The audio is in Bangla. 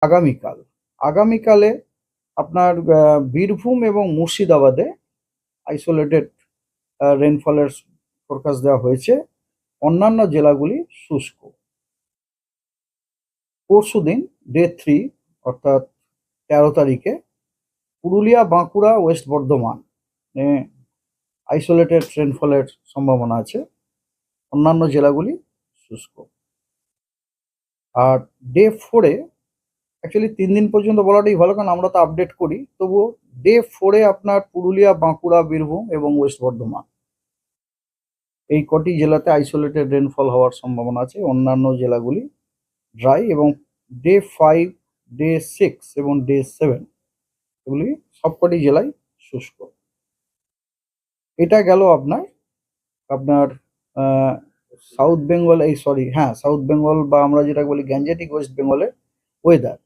আগামীকাল আগামীকালে আপনার বীরভূম এবং মুর্শিদাবাদে আইসোলেটেড রেনফলের ফোরকাস্ট দেওয়া হয়েছে। অন্যান্য জেলাগুলি শুষ্ক। পরশুদিন ডে 3 অর্থাৎ 13 তারিখে পুরুলিয়া, বাঁকুড়া, ওয়েস্ট বর্ধমান আইসোলেটেড রেনফলের সম্ভাবনা আছে। অন্যান্য জেলাগুলি শুষ্ক। আর ডে 4-এ অ্যাকচুয়ালি 3 দিন পর্যন্ত বলাটাই ভালো, কারণ আমরা তো আপডেট করি। তবুও ডে 4-এ আপনার পুরুলিয়া, বাঁকুড়া, বীরভূম এবং ওয়েস্ট বর্ধমান এই কটি জেলাতে আইসোলেটেড রেনফল হওয়ার সম্ভাবনা আছে। অন্যান্য জেলাগুলি ড্রাই। এবং ডে 5, ডে 6 এবং ডে 7 এগুলি সবকটি জেলায় শুষ্ক। এটা গেল আপনার আপনার সাউথ বেঙ্গল, সাউথ বেঙ্গল বা আমরা যেটা বলি গ্যাঞ্জেটিক ওয়েস্ট বেঙ্গলের ওয়েদার।